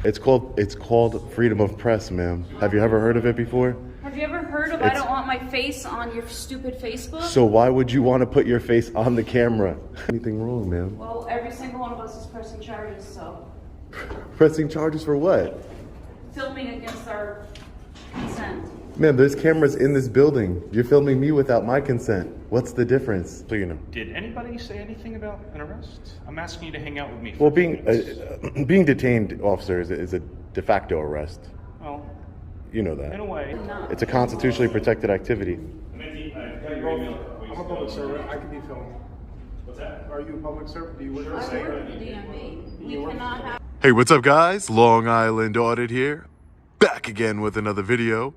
It's called freedom of press, ma'am. Have you ever heard of it before? Have you ever heard of I don't want my face on your stupid Facebook? So why would you want to put your face on the camera? Anything wrong, ma'am? Well, every single one of us is pressing charges, so. Pressing charges for what? Filming against our consent. Ma'am, there's cameras in this building. You're filming me without my consent. What's the difference? So you know. Did anybody say anything about an arrest? I'm asking you to hang out with me. Well, being detained, officer, is a de facto arrest. Well, you know that. in a way. It's a constitutionally protected activity. I'm a public servant. I can be filmed. What's that? Are you a public servant? Do you work for I work at the DMV. We cannot have. Hey, what's up, guys? Long Island Audit here. Back again with another video.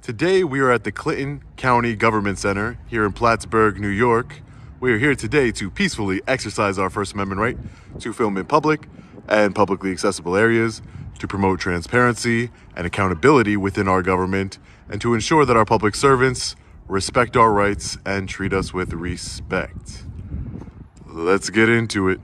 Today we are at the Clinton County Government Center here in Plattsburgh, New York. We are here today to peacefully exercise our First Amendment right to film in public and publicly accessible areas, to promote transparency and accountability within our government, and to ensure that our public servants respect our rights and treat us with respect. Let's get into it.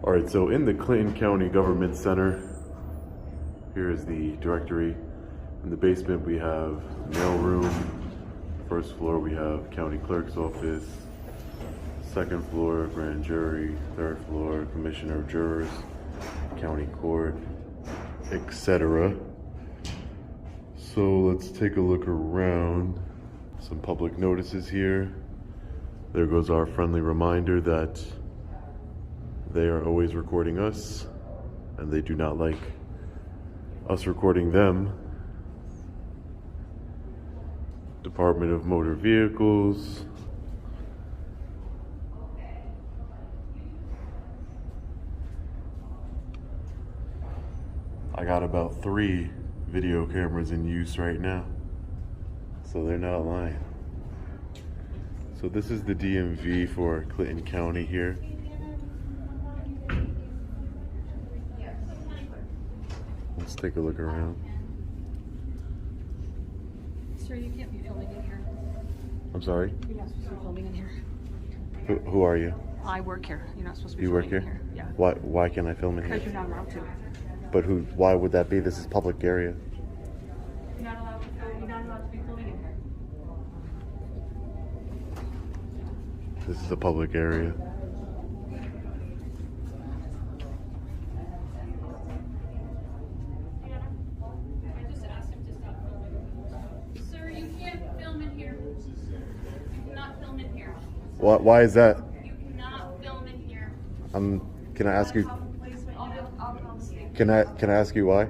All right, so in the Clinton County Government Center, here is the directory. In the basement, we have mail room. First floor, we have county clerk's office. Second floor, grand jury. Third floor, commissioner of jurors, county court, etc. So let's take a look around. Some public notices here. There goes our friendly reminder that they are always recording us, and they do not like us recording them. Department of Motor Vehicles. I got about 3 video cameras in use right now, so they're not lying. So this is the DMV for Clinton County here. Let's take a look around. Sir, you can't be filming in here. I'm sorry? You're not supposed to be filming in here. Who are you? I work here. You're not supposed to be You work filming here? in here. Yeah. Why can't I film in Because here? you're not allowed to. But why would that be? This is public area. You're not allowed to film. You're not allowed to be filming in here. This is a public area. I just asked him to stop filming. Sir, you can't film in here. You cannot film in here. Why is that? You cannot film in here. Can I ask you? I'll call the state. Can I ask you why?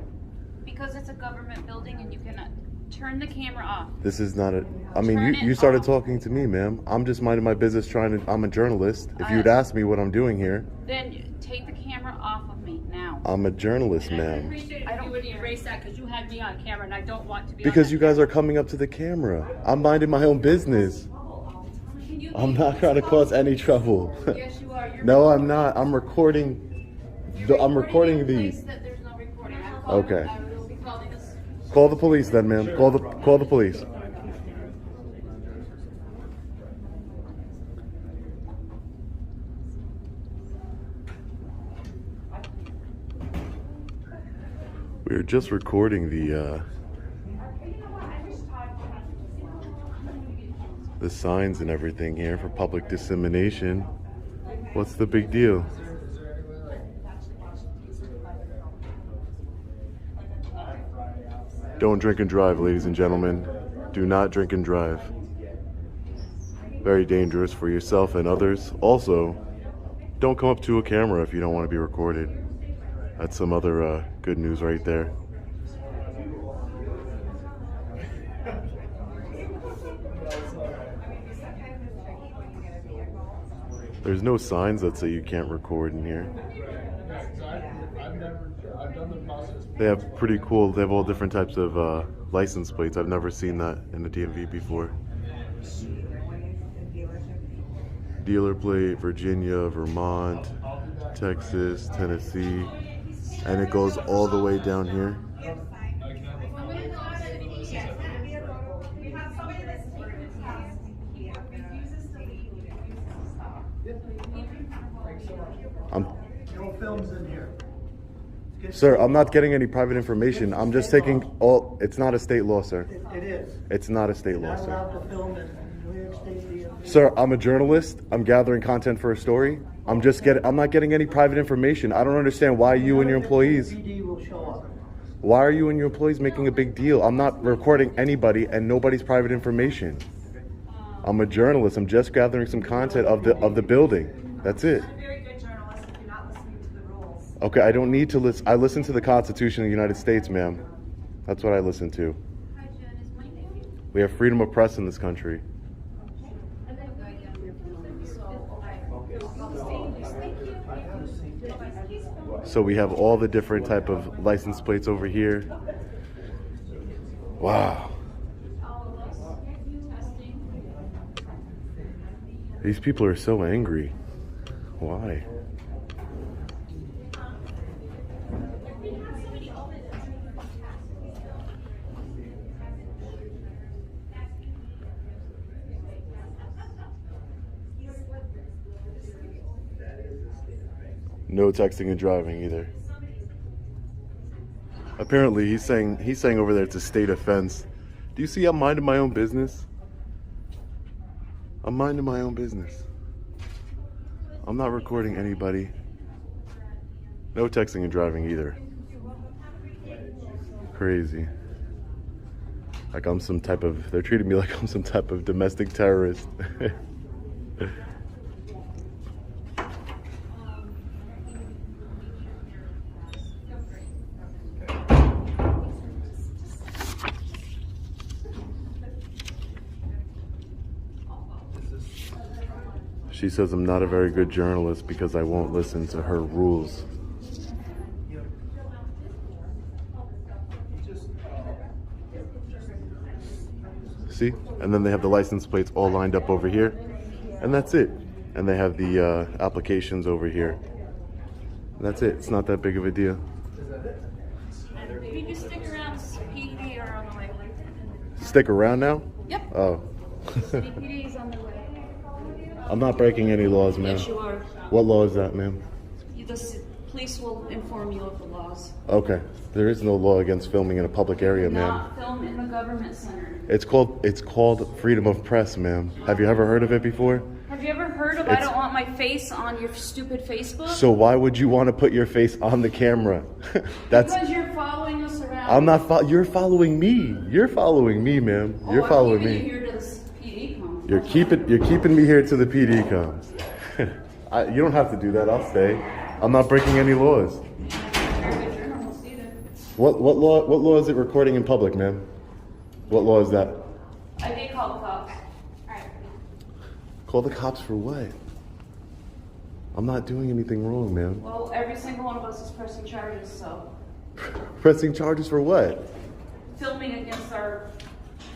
Because it's a government building and you cannot turn the camera off. This is not a. I mean, Turn you it started off. talking to me, ma'am. I'm just minding my business. I'm a journalist. If you'd asked me what I'm doing here, Then take the camera off of me now. I'm a journalist, I ma'am. appreciate it if you would erase that because you had me on camera and I don't want to be Because on you guys are coming up to the camera. I'm minding my own business. I'm not trying to cause any trouble. Yes, you are. You're No, I'm not. I'm recording. I'm recording in a place these. that there's no recording. Okay. I will be calling us. Call the police then, ma'am. Call the police. We were just recording the signs and everything here for public dissemination. What's the big deal? Don't drink and drive, ladies and gentlemen. Do not drink and drive. Very dangerous for yourself and others. Also, don't come up to a camera if you don't want to be recorded. That's some other good news right there. There's no signs that say you can't record in here. They have pretty cool, they have all different types of license plates. I've never seen that in the DMV before. Dealer plate, Virginia, Vermont, Texas, Tennessee, and it goes all the way down here. No films in here. Sir, I'm not getting any private information. I'm just taking all. It's not a state law, sir. It is. It's not a state law, Not sir. allowed to film in New York State DMV. Sir, I'm a journalist. I'm gathering content for a story. I'm not getting any private information. I don't understand why you and your employees. PD will show up. Why are you and your employees making a big deal? I'm not recording anybody and nobody's private information. I'm a journalist. I'm just gathering some content of the building. That's it. You're a very good journalist if you're not listening to the rules. Okay, I don't need to listen. I listen to the Constitution of the United States, ma'am. That's what I listen to. Hi, Jen. Is my name? We have freedom of press in this country. So we have all the different type of license plates over here. Wow. These people are so angry. Why? No texting and driving either. Apparently he's saying over there it's a state offense. Do you see I'm minding my own business? I'm minding my own business. I'm not recording anybody. No texting and driving either. Crazy. Like I'm some type of, they're treating me like I'm some type of domestic terrorist. She says I'm not a very good journalist because I won't listen to her rules. See? And then they have the license plates all lined up over here. And that's it. And they have the applications over here. And that's it. It's not that big of a deal. If you just stick around, PD are on the way. Stick around now? Yep. Oh. PD is on the way. I'm not breaking any laws, ma'am. Yes, you are. What law is that, ma'am? The police will inform you of the laws. Okay. There is no law against filming in a public area, ma'am. Not film in the government center. It's called freedom of press, ma'am. Have you ever heard of it before? Have you ever heard of I don't want my face on your stupid Facebook? So why would you want to put your face on the camera? That's because you're following us around. I'm not you're following me. You're following me, ma'am. You're following I'm keeping me. you here to this PD conference. You're keeping me here till the PD comes. You don't have to do that. I'll stay. I'm not breaking any laws. Very good journalist either. What law is it recording in public, ma'am? What law is that? I did call the cops. Alright. Call the cops for what? I'm not doing anything wrong, ma'am. Well, every single one of us is pressing charges, so Pressing charges for what? filming against our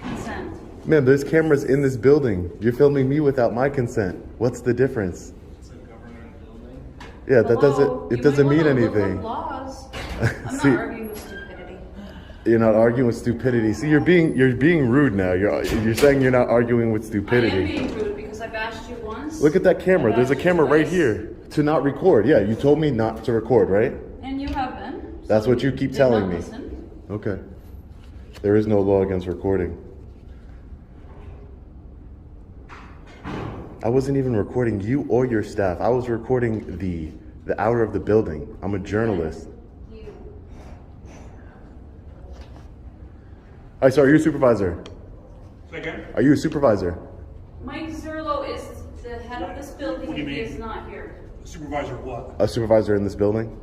consent. Ma'am, there's cameras in this building. You're filming me without my consent. What's the difference? It's a government building. Yeah, that Hello? doesn't mean You might wanna look anything. up laws. I'm See- not arguing with stupidity. You're not arguing with stupidity. See, you're being rude now. You're saying you're not arguing with I am stupidity. being rude because I've asked you once. Look at that camera. I've There's a asked you camera right twice, here to not record. Yeah, you told me not to record, right? And you have been. That's so what you keep did telling not me. listen. Okay. There is no law against recording. I wasn't even recording you or your staff. I was recording the outer of the building. I'm a journalist. You. Hi, so are you a supervisor? Say again? Are you a supervisor? Mike Zerlo is the head of this building What do and you he mean? is not here. Supervisor what? A supervisor in this building?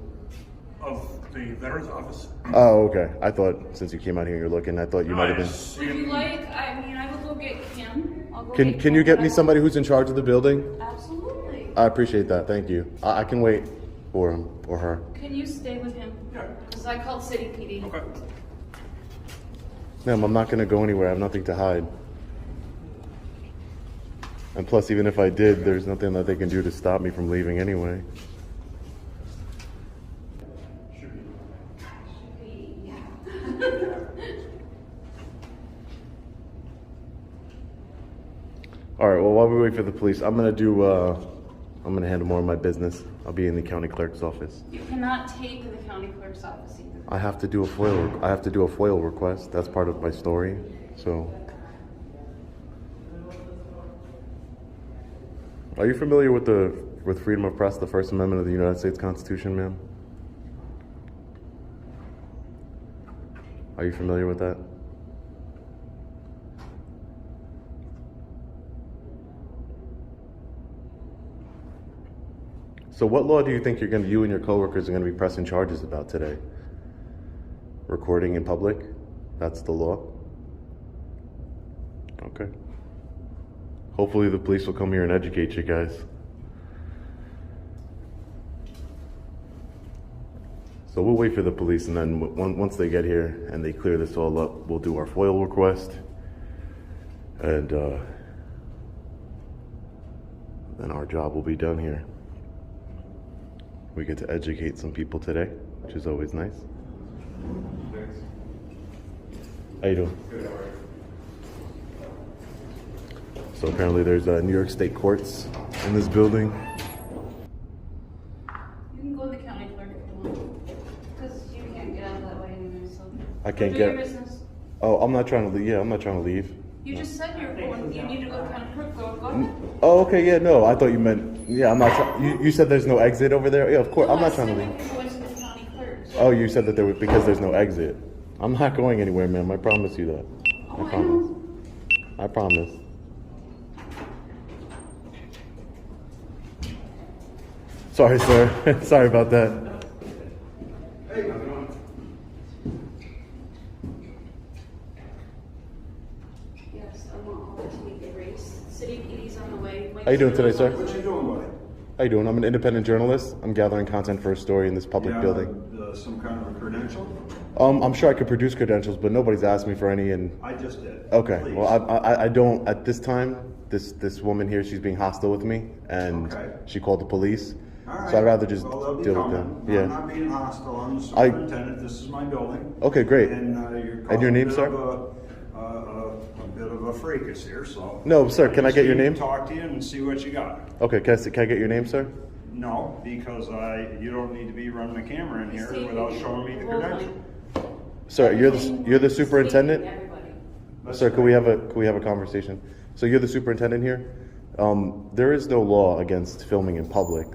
Of the Veterans Office? Oh, okay. I thought since you came out here and you're looking, I thought you might have been. Would you like, I will go get Kim. I'll go Can get you Kim, get but me I somebody who's in charge of the building? won't- Absolutely. I appreciate that. Thank you. I can wait for him or her. Can you stay with him? Yeah. Because I called City PD. Okay. Ma'am, I'm not going to go anywhere. I have nothing to hide. And plus, even if I did, there's nothing that they can do to stop me from leaving anyway. All right, well, while we wait for the police, I'm going to do I'm gonna handle more of my business. I'll be in the county clerk's office. You cannot tape in the county clerk's office either. I have to do a FOIL request. That's part of my story. So, are you familiar with freedom of press, the First Amendment of the United States Constitution, ma'am? Are you familiar with that? So what law do you think you and your coworkers are gonna be pressing charges about today? Recording in public? That's the law? Okay. Hopefully the police will come here and educate you guys. So we'll wait for the police, and then once they get here and they clear this all up, we'll do our FOIL request. And then our job will be done here. We get to educate some people today, which is always nice. How you doing? Good, how are you? So apparently there's New York State courts in this building. You can go to the county clerk if you want. Because you can't get out that way anyway, so. I can't do get. your business. Oh, I'm not trying to leave. Yeah, I'm not trying to leave. You just said you need to go to the county clerk. Go ahead. Oh, okay. Yeah, no, I thought you meant. Yeah, I'm not. You said there's no exit over there. Yeah, of course. I'm not trying to leave. You're going to the county clerk's. Oh, you said that because there's no exit. I'm not going anywhere, ma'am. I promise you that. Oh, I promise. I promise. Sorry, sir. Sorry about that. Yes, I want all to make a race. City PD's on the way. How you doing today, sir? What you doing, buddy? How you doing? I'm an independent journalist. I'm gathering content for a story in this public building. Some kind of a credential? I'm sure I could produce credentials, but nobody's asked me for any. And I just did. okay, Please. well, I don't at this time. This woman here, she's being hostile with me, and Okay. she called the police. All right. So I'd rather just Well, they'll be deal with coming. them. I'm Yeah. not being hostile. I'm the superintendent. This is my building. Okay, great. And And your name, a sir? bit of a freakus here, so. No, sir, can I just get your need to name? Talk to you and see what you got. Okay, can I get your name, sir? No, because you don't need to be running a camera in here without showing me the credential. Sir, you're the superintendent. Everybody. Sir, could we have a conversation? So you're the superintendent here. There is no law against filming in public.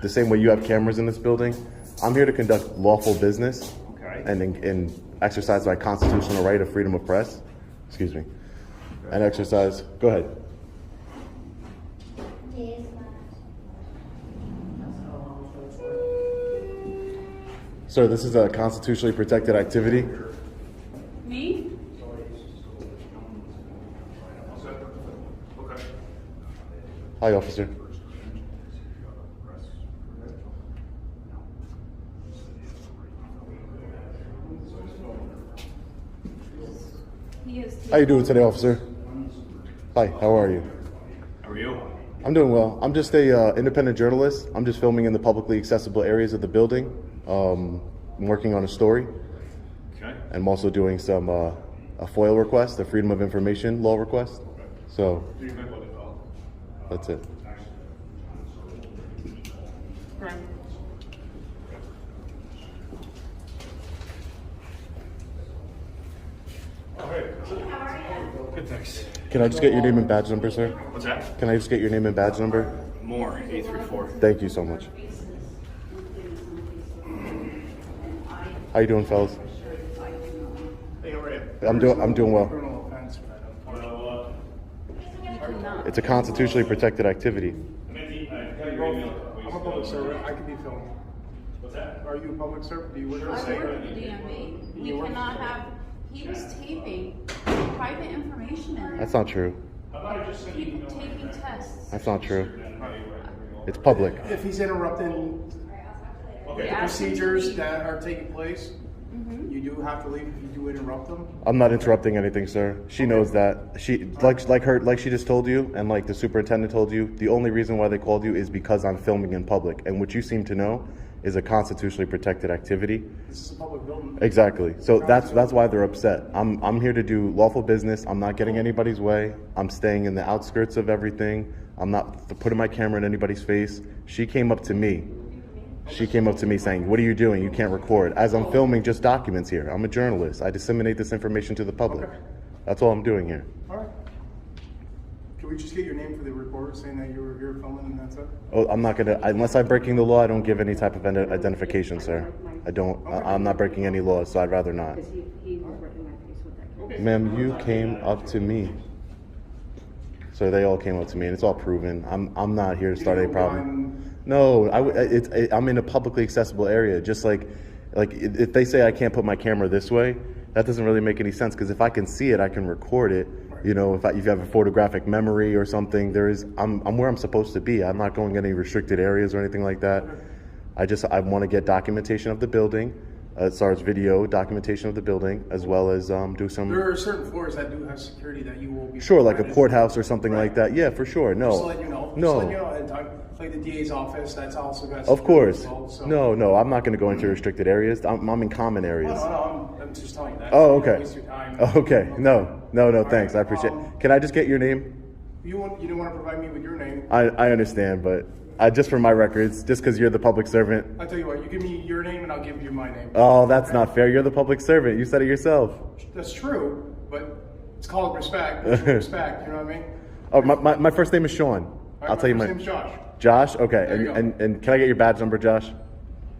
The same way you have cameras in this building, I'm here to conduct lawful business Okay. and exercise my constitutional right of freedom of press. Excuse me. And exercise. Go ahead. Sir, this is a constitutionally protected activity. Me? Hi, officer. He is. How you doing today, officer? Hi, how are you? How are you? I'm doing well. I'm just a independent journalist. I'm just filming in the publicly accessible areas of the building. I'm working on a story. Okay. I'm also doing some a FOIL request, a Freedom of Information law request. So that's it. Good, thanks. Can I just get your name and badge number, sir? What's that? Can I just get your name and badge number? More, 834. Thank you so much. How you doing, fellas? Hey, how are you? I'm doing well. Criminal offense, but It's a constitutionally protected activity. I'm a public servant. I can be filmed. What's that? Are you a public servant? Do you work I for the work for the state? DMV. We cannot have. He was taping private information in there. That's not true. People taking tests. That's not true. It's public. If he's interrupting the procedures that are taking place, you do have to leave if you do interrupt them. I'm not interrupting anything, sir. She knows that. She like she just told you, and like the superintendent told you, the only reason why they called you is because I'm filming in public. And what you seem to know is a constitutionally protected activity. This is a public building. Exactly. So that's why they're upset. I'm here to do lawful business. I'm not getting anybody's way. I'm staying in the outskirts of everything. I'm not putting my camera in anybody's face. She came up to me. She came up to me saying, "What are you doing? You can't record." As I'm filming just documents here. I'm a journalist. I disseminate this information to the public. Okay. That's all I'm doing here. All right. Can we just get your name for the recorder saying that you were here filming and that's it? Oh, I'm not gonna, unless I'm breaking the law, I don't give any type of identification, sir. I don't, I'm not breaking any laws, so I'd rather not. Because he was right in my face with that camera. Ma'am, you came up to me. So they all came up to me, and it's all proven. I'm not here to start any problem. No, I'm in a publicly accessible area. Just like if they say I can't put my camera this way, that doesn't really make any sense. Because if I can see it, I can record it. You know, if you have a photographic memory or something, I'm where I'm supposed to be. I'm not going any restricted areas or anything like that. I want to get documentation of the building, as far as video documentation of the building, as well as do some. There are certain floors that do have security that you will be. Sure, like a provided. courthouse or something Right. like that. Yeah, for sure. No. Just to let you know. No. Just to let you know ahead of time. Like the DA's office, that's also got. Of course. security as well, so. No, I'm not going to go into restricted areas. I'm in common areas. No, I'm just telling you that. Oh, You don't okay. waste your time. Okay. No, thanks. I appreciate it. Can I just get your name? You didn't want to provide me with your name. I understand, but just for my records, just because you're the public servant. I'll tell you what, you give me your name and I'll give you my name. Oh, that's not fair. You're the public servant. You said it yourself. That's true, but it's called respect. Mutual respect, you know what I mean? Oh, my first name is Sean. All I'll right, tell you my my. first name's Josh. Josh? Okay. There you go. And can I get your badge number, Josh?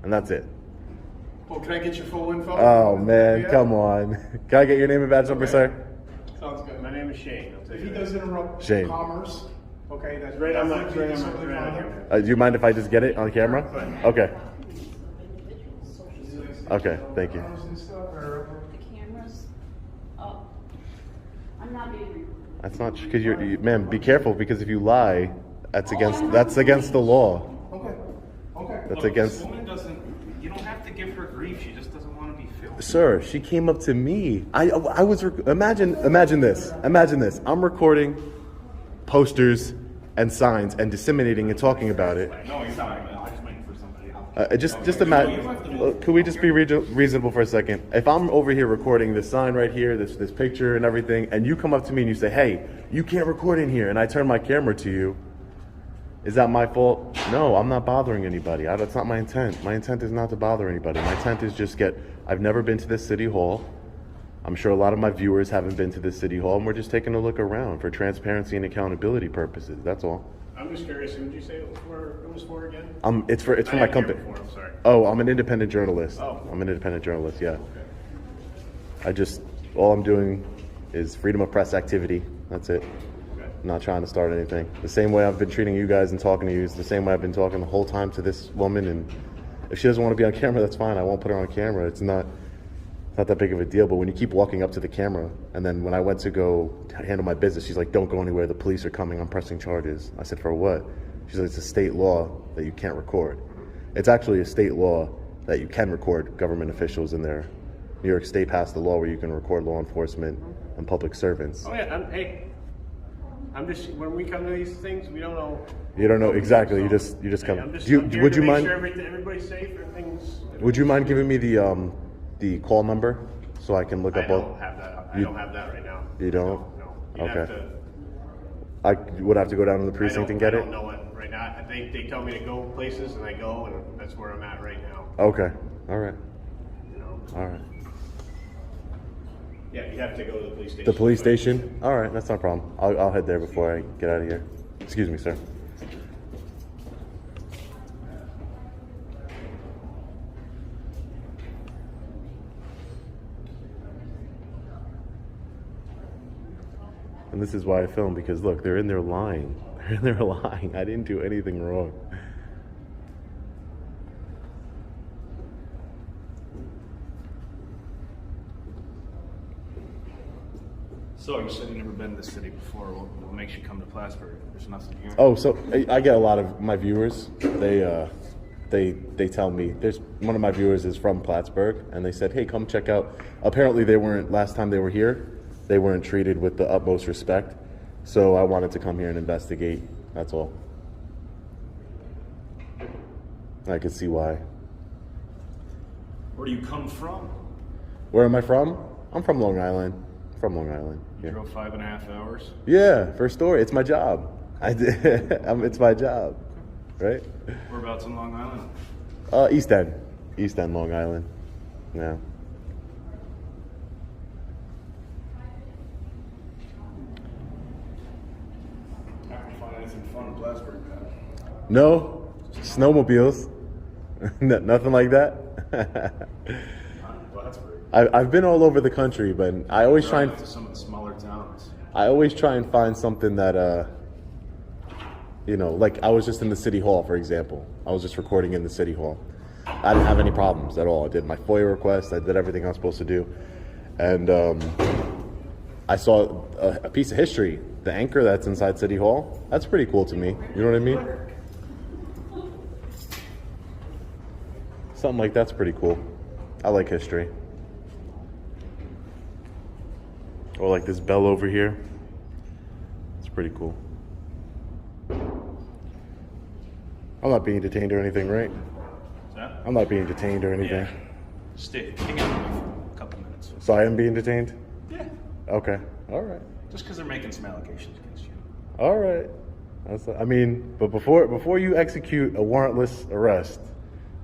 And that's it. Well, can I get your full info? Oh, man. Yeah? Come on. Can I get your name and badge number, Okay. sir? Sounds good. My name is Shane. I'll tell If you he that. does interrupt Shane. commerce, okay, that's Right on my- that's right on my- certainly right on fine. camera. Do you mind if I just get it on camera? Okay. Okay. Thank you. And stuff, or- The cameras, oh, I'm not being recorded. That's not because ma'am. Be careful, because if you lie, that's against the law. Okay, okay. That's Look, against. This woman doesn't, you don't have to give her grief, she just doesn't want to be filmed. Sir, she came up to me. I was imagine this. I'm recording posters and signs and disseminating and talking about it. No, you're not, I was waiting for somebody else. Just imagine. Could we just be reasonable for a second? If I'm over here recording this sign right here, this picture and everything, and you come up to me and you say, "Hey, you can't record in here," and I turn my camera to you, is that my fault? No, I'm not bothering anybody. That's not my intent. My intent is not to bother anybody. My intent is just I've never been to this city hall. I'm sure a lot of my viewers haven't been to this city hall, and we're just taking a look around for transparency and accountability purposes. That's all. I'm just curious, who did you say it was for again? It's for I my didn't hear company. before, I'm sorry. Oh, I'm an independent journalist. Oh. I'm an independent journalist. Yeah. All I'm doing is freedom of press activity. That's it. Okay. I'm not trying to start anything. The same way I've been treating you guys and talking to you is the same way I've been talking the whole time to this woman. And if she doesn't want to be on camera, that's fine. I won't put her on camera. It's not that big of a deal. But when you keep walking up to the camera, and then when I went to go handle my business, she's like, "Don't go anywhere. The police are coming. I'm pressing charges." I said, "For what?" She's like, "It's a state law that you can't record." It's actually a state law that you can record government officials in there. New York State passed a law where you can record law enforcement and public servants. Oh yeah, I'm just, when we come to these things, we don't know. You don't know exactly. You just come. I'm just, Do you, I'm here would to you make mind? sure everybody's safe, everything's. Would you mind giving me the call number so I can look I up all? don't have that. I You- don't have that right now. You don't? No. You'd have Okay. to- I would have to go down to the precinct and get I it. don't know it right now. They tell me to go places, and I go, and that's where I'm at right now. Okay. All right. You know? All right. Yeah, you have to go to the police station. The police station? All right, that's not a problem. I'll head there before I get out of here. Excuse me, sir. And this is why I film, because look, they're in there lying. They're in there lying. I didn't do anything wrong. So you said you've never been to the city before. What makes you come to Plattsburgh? There's nothing here. Oh, so I get a lot of my viewers. They tell me, there's one of my viewers is from Plattsburgh, and they said, "Hey, come check out." Apparently, they weren't last time they were here. They weren't treated with the utmost respect, so I wanted to come here and investigate. That's all. I could see why. Where do you come from? Where am I from? I'm from Long Island. From Long Island. You Yeah. drove 5.5 hours. Yeah, for story. It's my job. I did. It's my job, right? Whereabouts in Long Island? East End. East End, Long Island. Yeah. I don't find anything fun in Plattsburgh, man. No, snowmobiles. Nothing like that. Not in Plattsburgh. I've been all over the country, but I always try and Drive to some of the smaller towns. find something that like I was just in the city hall, for example. I was just recording in the city hall. I didn't have any problems at all. I did my FOIA request. I did everything I was supposed to do, and I saw a piece of history. The anchor that's inside City Hall. That's pretty cool to me. You know what I mean? Something like that's pretty cool. I like history. Or like this bell over here. It's pretty cool. I'm not being detained or anything, right? Is that? I'm not being detained or anything. Stay. Hang out with me for a couple minutes. So I am being detained? Yeah. Okay. All right. Just because they're making some allegations against you. All right. But before you execute a warrantless arrest,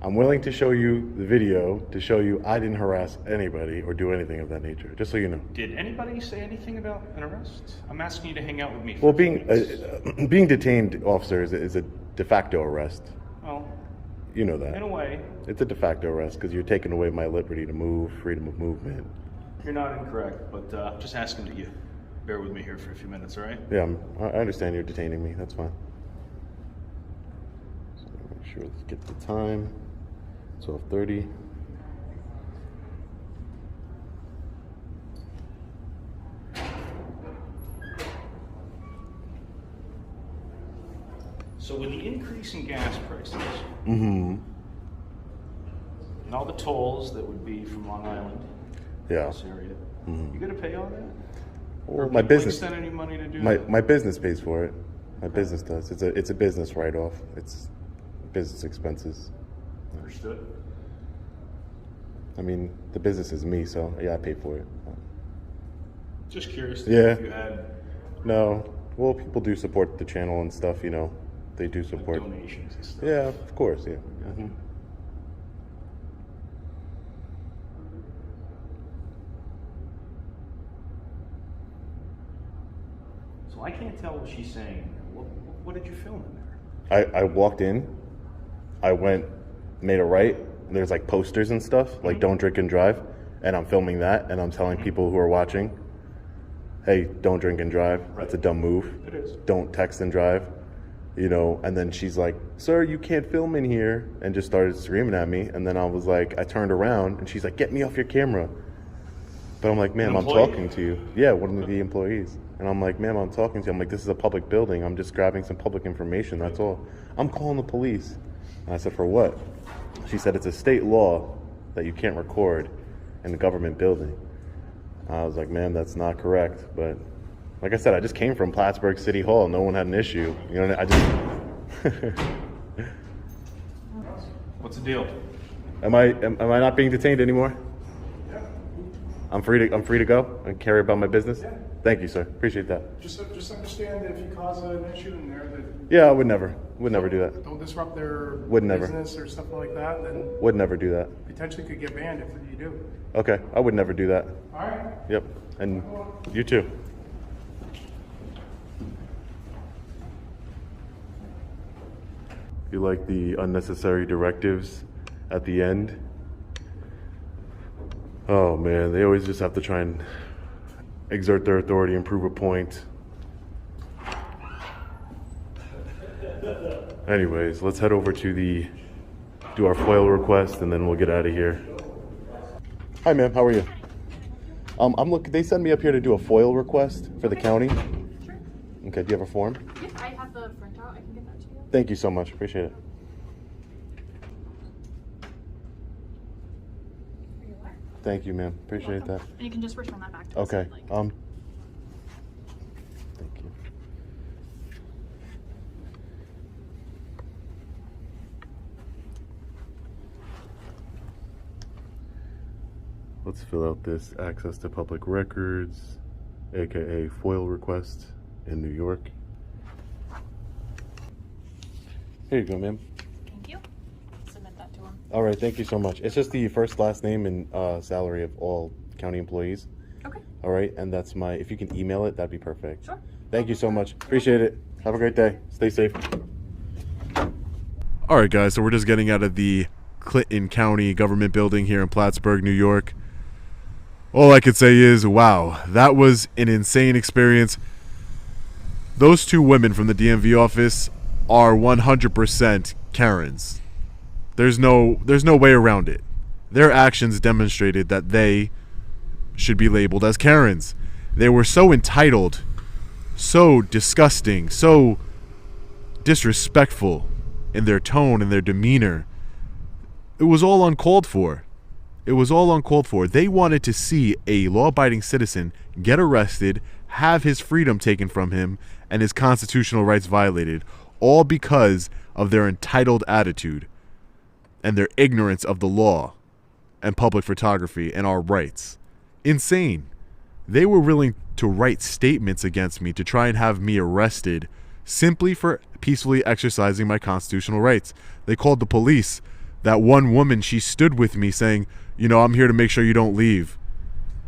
I'm willing to show you the video to show you I didn't harass anybody or do anything of that nature, just so you know. Did anybody say anything about an arrest? I'm asking you to hang out with me for Well, a few minutes. being detained, officer, is a de facto arrest. Well, You know that. in a way, It's a de facto arrest because you're taking away my liberty to move, freedom of movement. you're not incorrect, but I'm just asking that you bear with me here for a few minutes, all right? Yeah, I understand you're detaining me. That's fine. So make sure let's get the time. 12:30. So with the increase in gas prices Mm-hmm. and all the tolls that would be from Long Island, Yeah. this area, Mhm. you gonna pay all that? Well, Or my people business. extend any money to do My that? my business pays for it. My business does. It's a business write-off. It's business expenses. Understood. I mean, the business is me, so yeah, I pay for it. Just curious Yeah. if you had No, well, people do support the channel and stuff. They do like, support. donations and stuff. Yeah, of course. Yeah. Mhm. So I can't tell what she's saying. What did you film in there? I walked in. I went, made a right. And there's like posters and stuff, like "Don't drink and drive," and I'm filming that, and I'm telling people who are watching, "Hey, don't drink and drive. That's a dumb move. It is. Don't text and drive." And then she's like, "Sir, you can't film in here," and just started screaming at me. And then I turned around, and she's like, "Get me off your camera." But I'm like, "Ma'am, An I'm employee? talking to you." Yeah, one of the employees. And I'm like, "Ma'am, I'm talking to you." I'm like, "This is a public building. I'm just grabbing some public information. That's all." "I'm calling the police." And I said, "For what?" She said, "It's a state law that you can't record in the government building." I was like, "Ma'am, that's not correct." But like I said, I just came from Plattsburgh City Hall. No one had an issue. I just. What's the deal? Am I not being detained anymore? I'm free to go and carry about my business. Yeah. Thank you, sir. Appreciate that. Just understand that if you cause an issue in there, that Yeah, I would never do that. don't disrupt their Would never. business or stuff like that, then Would never do that. potentially could get banned if you do. Okay, I would never do that. All right. Yep, and you too. You like the unnecessary directives at the end? Oh man, they always just have to try and exert their authority and prove a point. Anyways, let's head over to do our FOIL request and then we'll get out of here. Hi ma'am, how are you? They sent me up here to do a FOIL request for the county. Sure. Okay, do you have a form? Yes, I have the printout. I can get that to you. Thank you so much, appreciate it. Here you are. Thank you, ma'am, appreciate that. And you can just return that back to us. Okay, if you'd like. thank you. Let's fill out this access to public records, aka FOIL request in New York. Here you go, ma'am. Thank you. Submit that to him. All right, thank you so much. It's just the first, last name, and salary of all county employees. Okay. All right, and that's my, if you can email it, that'd be perfect. Sure. Thank you so much. Appreciate it. Have a great day. Stay safe. All right, guys, so we're just getting out of the Clinton County government building here in Plattsburgh, New York. All I could say is, wow, that was an insane experience. Those two women from the DMV office are 100% Karens. There's no way around it. Their actions demonstrated that they should be labeled as Karens. They were so entitled, so disgusting, so disrespectful in their tone and their demeanor. It was all uncalled for. It was all uncalled for. They wanted to see a law-abiding citizen get arrested, have his freedom taken from him, and his constitutional rights violated, all because of their entitled attitude and their ignorance of the law and public photography and our rights. Insane. They were willing to write statements against me to try and have me arrested simply for peacefully exercising my constitutional rights. They called the police. That one woman, she stood with me saying, you know, I'm here to make sure you don't leave.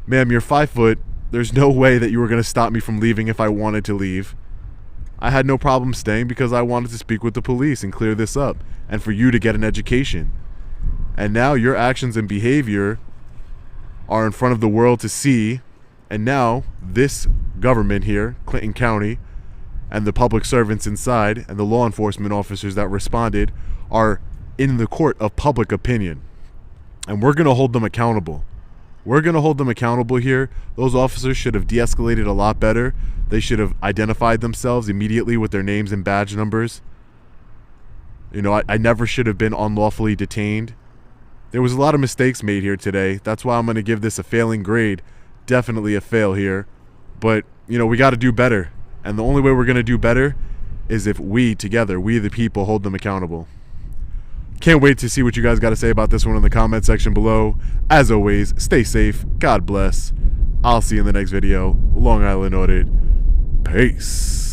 Ma'am, you're 5 foot. There's no way that you were going to stop me from leaving if I wanted to leave. I had no problem staying because I wanted to speak with the police and clear this up and for you to get an education. And now your actions and behavior are in front of the world to see. And now this government here, Clinton County, and the public servants inside and the law enforcement officers that responded are in the court of public opinion. And we're going to hold them accountable. We're going to hold them accountable here. Those officers should have de-escalated a lot better. They should have identified themselves immediately with their names and badge numbers. You know, I never should have been unlawfully detained. There was a lot of mistakes made here today. That's why I'm going to give this a failing grade. Definitely a fail here. But, you know, we got to do better. And the only way we're going to do better is if we together, we the people, hold them accountable. Can't wait to see what you guys got to say about this one in the comment section below. As always, stay safe. God bless. I'll see you in the next video. Long Island Audit. Peace.